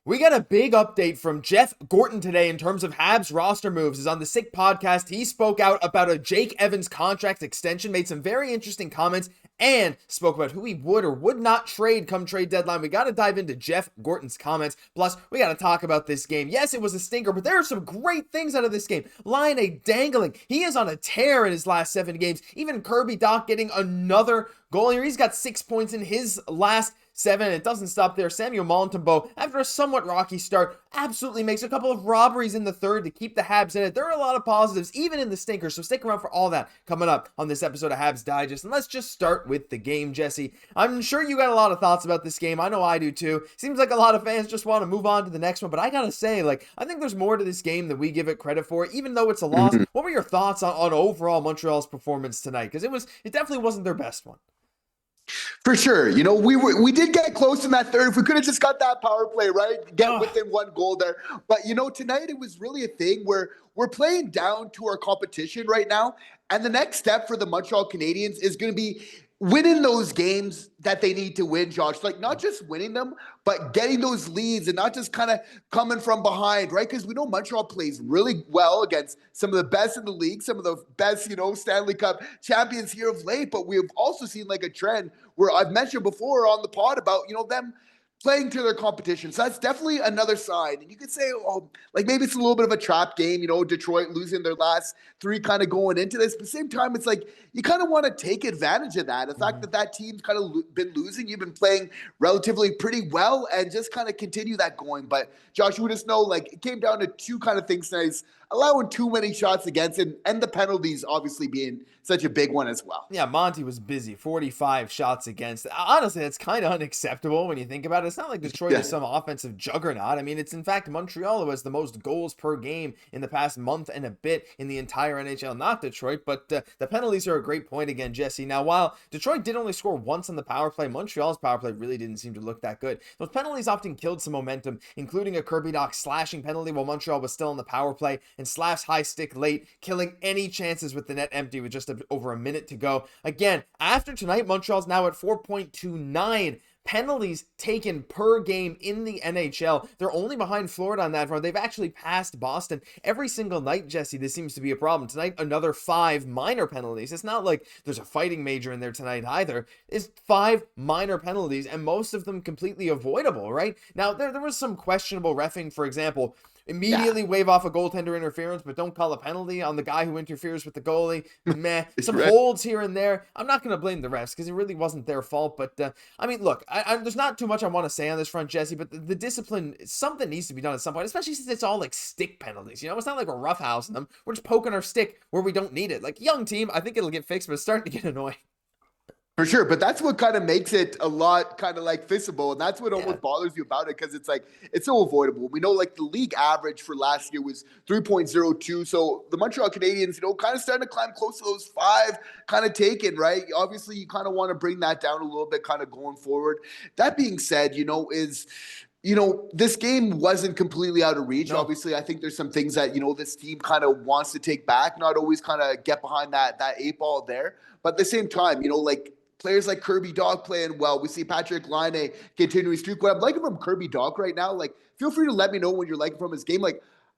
We got a big update from Jeff Gorton today in terms of Habs roster moves. Is on the Sick podcast. He spoke out about a Jake Evans contract extension, made some very interesting comments, and spoke about who he would or would not trade come trade deadline. We got to dive into Jeff Gorton's comments. Plus, we got to talk about this game. Yes, it was a stinker, but there are some great things out of this game. Laine dangling. He is on a tear in his last 7 games. Even Kirby Dach getting another goal here. He's got 6 points in his last 7. It doesn't stop there. Samuel Montembeault, after a somewhat rocky start, absolutely makes a couple of robberies in the third to keep the Habs in it. There are a lot of positives, even in the stinker, so stick around for all that coming up on this episode of Habs Digest. And let's just start with the game, Jesse. I'm sure you got a lot of thoughts about this game. I know I do too. Seems like a lot of fans just want to move on to the next one, but I gotta say, I think there's more to this game than we give it credit for, even though it's a loss. What were your thoughts on overall Montreal's performance tonight? Because it definitely wasn't their best one. For sure. We did get close in that third. If we could have just got that power play, right? Get within 1 goal there. But, tonight it was really a thing where we're playing down to our competition right now. And the next step for the Montreal Canadiens is going to be winning those games that they need to win, Josh. Not just winning them, but getting those leads and not just kind of coming from behind, right? Because we know Montreal plays really well against some of the best in the league, some of the best, Stanley Cup champions here of late. But we've also seen a trend where I've mentioned before on the pod about, them playing to their competition. So that's definitely another sign. And you could say, maybe it's a little bit of a trap game, Detroit losing their last 3 kind of going into this. But at the same time, it's you kind of want to take advantage of that. The fact that team's kind of been losing, you've been playing relatively pretty well and just kind of continue that going. But Josh, you would just know, it came down to 2 kind of things tonight. Allowing too many shots against and the penalties obviously being such a big one as well. Yeah, Monty was busy. 45 shots against. Honestly, that's kind of unacceptable when you think about it. It's not like Detroit is some offensive juggernaut. I mean, it's in fact Montreal who has the most goals per game in the past month and a bit in the entire NHL. Not Detroit, but the penalties are a great point again, Jesse. Now, while Detroit did only score once on the power play, Montreal's power play really didn't seem to look that good. Those penalties often killed some momentum, including a Kirby Dach slashing penalty while Montreal was still on the power play, and Slav's high stick late, killing any chances with the net empty with just over a minute to go. Again, after tonight, Montreal's now at 4.29 penalties taken per game in the NHL. They're only behind Florida on that front. They've actually passed Boston every single night, Jesse. This seems to be a problem. Tonight, another 5 minor penalties. It's not like there's a fighting major in there tonight either. It's 5 minor penalties, and most of them completely avoidable, right? Now, there was some questionable reffing, for example. Immediately wave off a goaltender interference, but don't call a penalty on the guy who interferes with the goalie. Meh. Some holds here and there. I'm not going to blame the refs because it really wasn't their fault. But, look, there's not too much I want to say on this front, Jesse, but the discipline, something needs to be done at some point, especially since it's all stick penalties. It's not like we're roughhousing them. We're just poking our stick where we don't need it. Young team, I think it'll get fixed, but it's starting to get annoying. For sure, but that's what kind of makes it a lot kind of fixable, and that's what almost bothers you about it, because it's so avoidable. We know the league average for last year was 3.02, so the Montreal Canadiens, kind of starting to climb close to those 5 kind of taken, right? Obviously, you kind of want to bring that down a little bit kind of going forward. That being said, this game wasn't completely out of reach. No. Obviously, I think there's some things that, this team kind of wants to take back, not always kind of get behind that 8 ball there. But at the same time, players like Kirby Dach playing well. We see Patrik Laine continuing streak. What I'm liking from Kirby Dach right now, feel free to let me know when you're liking from his game.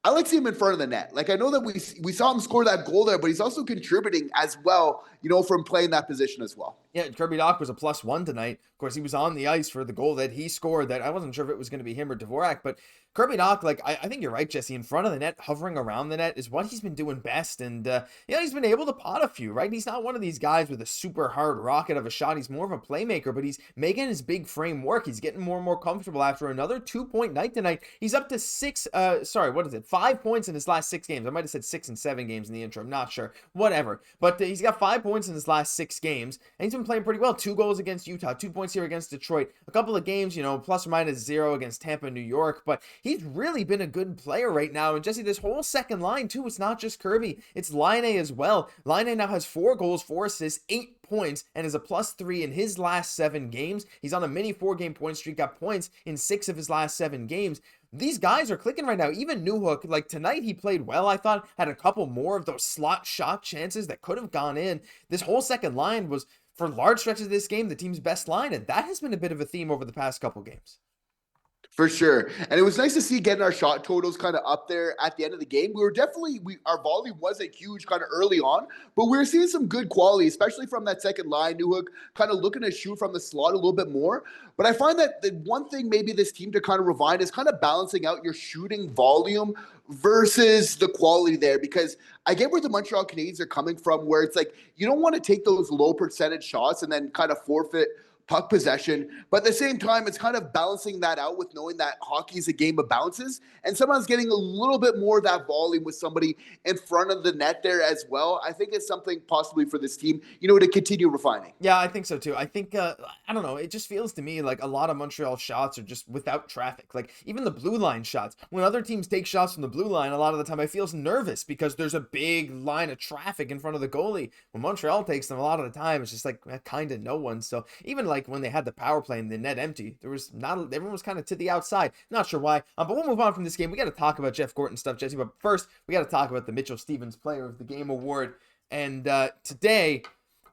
I like seeing him in front of the net. I know that we saw him score that goal there, but he's also contributing as well, from playing that position as well. Yeah, Kirby Dach was a +1 tonight. Of course, he was on the ice for the goal that he scored that I wasn't sure if it was going to be him or Dvorak, but Kirby Dach, I think you're right, Jesse, in front of the net, hovering around the net is what he's been doing best. And, he's been able to pot a few, right? He's not one of these guys with a super hard rocket of a shot. He's more of a playmaker, but he's making his big frame work. He's getting more and more comfortable after another 2-point night tonight. He's up to 5 points in his last 6 games. I might have said 6 and 7 games in the intro. I'm not sure. Whatever. But he's got 5 points in his last 6 games, and he's been playing pretty well. 2 goals against Utah, 2 points here against Detroit. A couple of games, ±0 against Tampa, New York, but he's really been a good player right now. And Jesse, this whole second line too, it's not just Kirby, it's Laine as well. Laine now has 4 goals, 4 assists, 8 points, and is a +3 in his last 7 games. He's on a mini 4-game point streak, got points in 6 of his last 7 games. These guys are clicking right now. Even Newhook, tonight he played well, I thought, had a couple more of those slot shot chances that could have gone in. This whole second line was, for large stretches of this game, the team's best line, and that has been a bit of a theme over the past couple games. For sure. And it was nice to see getting our shot totals kind of up there at the end of the game. We were definitely, our volume wasn't huge kind of early on, but we were seeing some good quality, especially from that second line. Newhook kind of looking to shoot from the slot a little bit more. But I find that the one thing maybe this team to kind of refine is kind of balancing out your shooting volume versus the quality there, because I get where the Montreal Canadiens are coming from, where it's like you don't want to take those low percentage shots and then kind of forfeit puck possession. But at the same time, it's kind of balancing that out with knowing that hockey is a game of bounces. And sometimes getting a little bit more of that volume with somebody in front of the net there as well. I think it's something possibly for this team, to continue refining. Yeah, I think so too. I think, I don't know, it just feels to me like a lot of Montreal shots are just without traffic. Like even the blue line shots, when other teams take shots from the blue line, a lot of the time I feel nervous because there's a big line of traffic in front of the goalie. When Montreal takes them, a lot of the time it's just like kind of no one. So even like when they had the power play and the net empty, everyone was kind of to the outside. Not sure why, but we'll move on from this game. We got to talk about Jeff Gorton stuff, Jesse, but first we got to talk about the Mitchell Stevens Player of the Game award. And today,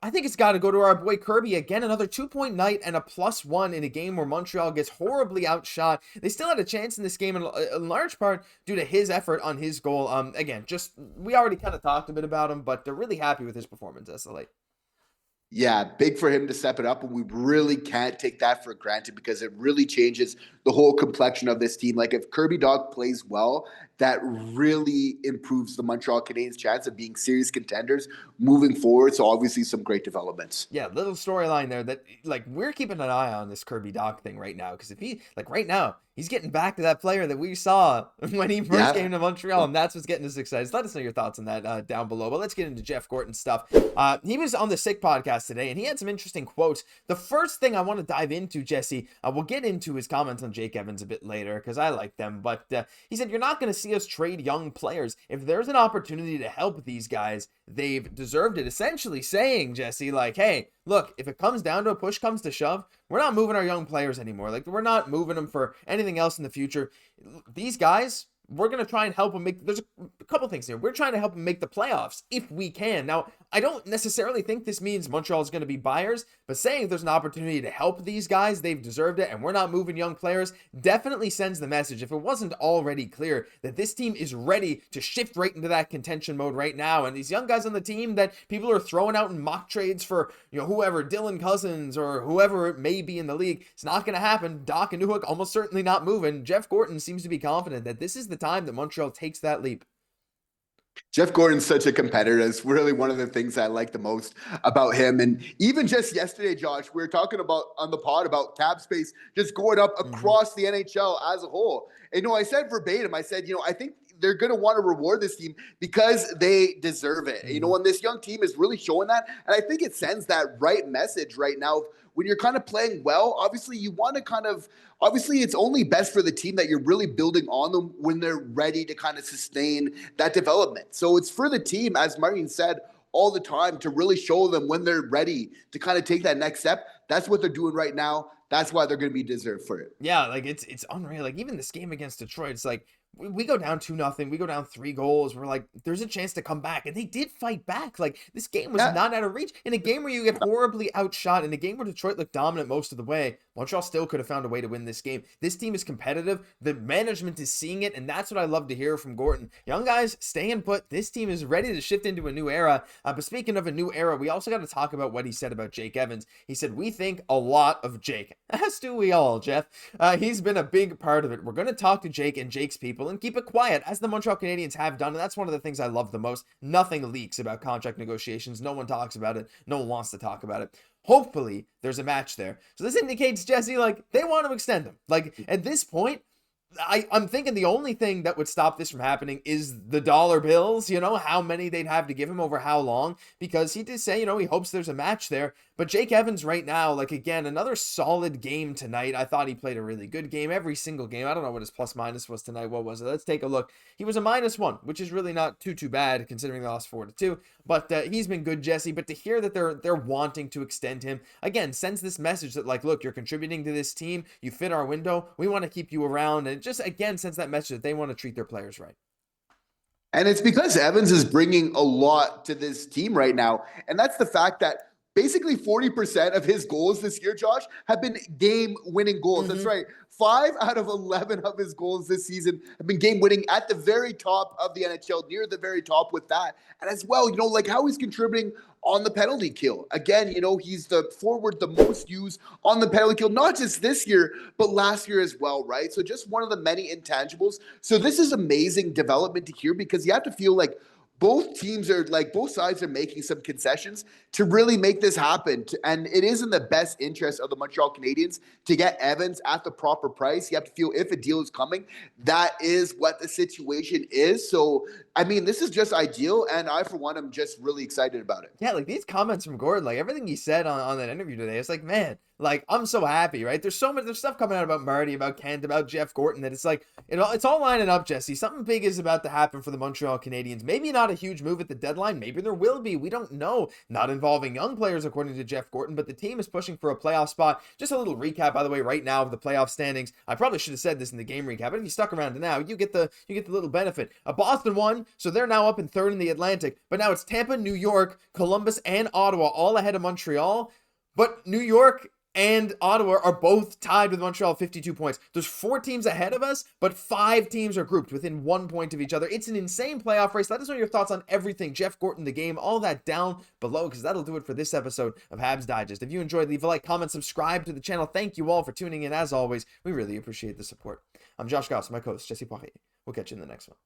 I think it's got to go to our boy Kirby. Again, another 2-point night and a +1 in a game where Montreal gets horribly outshot. They still had a chance in this game in large part due to his effort on his goal. Again, we already kind of talked a bit about him, but they're really happy with his performance as of late. Yeah, big for him to step it up, and we really can't take that for granted because it really changes the whole complexion of this team. Like if Kirby Dach plays well, that really improves the Montreal Canadiens' chance of being serious contenders moving forward. So obviously some great developments. Yeah, little storyline there that like we're keeping an eye on this Kirby Dach thing right now, because if he like right now he's getting back to that player that we saw when he first came to Montreal, and that's what's getting us excited. So let us know your thoughts on that down below. But let's get into Jeff Gorton stuff. He was on the Sick podcast today, and he had some interesting quotes. The first thing I want to dive into, Jesse, we'll get into his comments on Jake Evans a bit later because I like them. But he said, you're not going to see us trade young players. If there's an opportunity to help these guys, they've deserved it. Essentially saying, Jesse, like, hey, look, if it comes down to a push comes to shove, we're not moving our young players anymore. Like, we're not moving them for anything else in the future. These guys, we're going to try and help them make, there's a couple things here. We're trying to help them make the playoffs if we can. Now, I don't necessarily think this means Montreal is going to be buyers, but saying there's an opportunity to help these guys, they've deserved it, and we're not moving young players, definitely sends the message, if it wasn't already clear, that this team is ready to shift right into that contention mode right now. And these young guys on the team that people are throwing out in mock trades for, whoever, Dylan Cousins or whoever it may be in the league, it's not going to happen. Dach and Newhook almost certainly not moving. Jeff Gorton seems to be confident that this is the time that Montreal takes that leap. Jeff Gorton's such a competitor. It's really one of the things I like the most about him. And even just yesterday, Josh, we were talking about on the pod about cap space just going up across the NHL as a whole. And I said verbatim, I said, I think they're going to want to reward this team because they deserve it. And this young team is really showing that. And I think it sends that right message right now. When you're kind of playing well, obviously you want to obviously it's only best for the team that you're really building on them when they're ready to kind of sustain that development. So it's for the team, as Martin said all the time, to really show them when they're ready to kind of take that next step. That's what they're doing right now. That's why they're going to be deserved for it. Yeah, like it's unreal. Like even this game against Detroit, it's like we go down 2-0, we go down 3 goals. We're like, there's a chance to come back, and they did fight back. Like this game was not out of reach. In a game where you get horribly outshot, in a game where Detroit looked dominant most of the way, Montreal still could have found a way to win this game. This team is competitive. The management is seeing it, and that's what I love to hear from Gorton. Young guys, staying put. This team is ready to shift into a new era. But speaking of a new era, we also got to talk about what he said about Jake Evans. He said, we think a lot of Jake. As do we all, Jeff. He's been a big part of it. We're going to talk to Jake and Jake's people and keep it quiet, as the Montreal Canadiens have done, and that's one of the things I love the most. Nothing leaks about contract negotiations. No one talks about it. No one wants to talk about it. Hopefully, there's a match there. So this indicates, Jesse, like, they want to extend him. Like, at this point, I'm thinking the only thing that would stop this from happening is the dollar bills, how many they'd have to give him over how long, because he did say, he hopes there's a match there. But Jake Evans right now, like, again, another solid game tonight. I thought he played a really good game every single game. I don't know what his plus minus was tonight. What was it? Let's take a look. He was a -1, which is really not too bad considering they lost 4-2. But he's been good, Jesse. But to hear that they're wanting to extend him, again, sends this message that, like, look, you're contributing to this team. You fit our window. We want to keep you around. And it just, again, sends that message that they want to treat their players right. And it's because Evans is bringing a lot to this team right now. And that's the fact that basically 40% of his goals this year, Josh, have been game-winning goals. That's right. 5 out of 11 of his goals this season have been game-winning at the very top of the NHL, near the very top with that. And as well, like how he's contributing on the penalty kill. Again, he's the forward the most used on the penalty kill, not just this year, but last year as well, right? So just one of the many intangibles. So this is amazing development to hear, because you have to feel like both sides are making some concessions to really make this happen. And it is in the best interest of the Montreal Canadiens to get Evans at the proper price. You have to feel if a deal is coming, that is what the situation is. So, I mean, this is just ideal. And I, for one, am just really excited about it. Yeah, like these comments from Gordon, like everything he said on that interview today, it's like, man, like I'm so happy, right? There's stuff coming out about Marty, about Kent, about Jeff Gorton, that it's like, it's all lining up, Jesse. Something big is about to happen for the Montreal Canadiens. Maybe not a huge move at the deadline. Maybe there will be. We don't know. Not involving young players, according to Jeff Gorton, but the team is pushing for a playoff spot. Just a little recap, by the way, right now of the playoff standings. I probably should have said this in the game recap, but if you stuck around to now, you get the little benefit. Boston won, so they're now up in third in the Atlantic. But now it's Tampa, New York, Columbus, and Ottawa all ahead of Montreal. But New York and Ottawa are both tied with Montreal 52 points. There's 4 teams ahead of us, but 5 teams are grouped within 1 point of each other. It's an insane playoff race. Let us know your thoughts on everything. Jeff Gorton, the game, all that down below, because that'll do it for this episode of Habs Digest. If you enjoyed, leave a like, comment, subscribe to the channel. Thank you all for tuning in. As always, we really appreciate the support. I'm Josh Gosse, my co-host, Jesse Poirier. We'll catch you in the next one.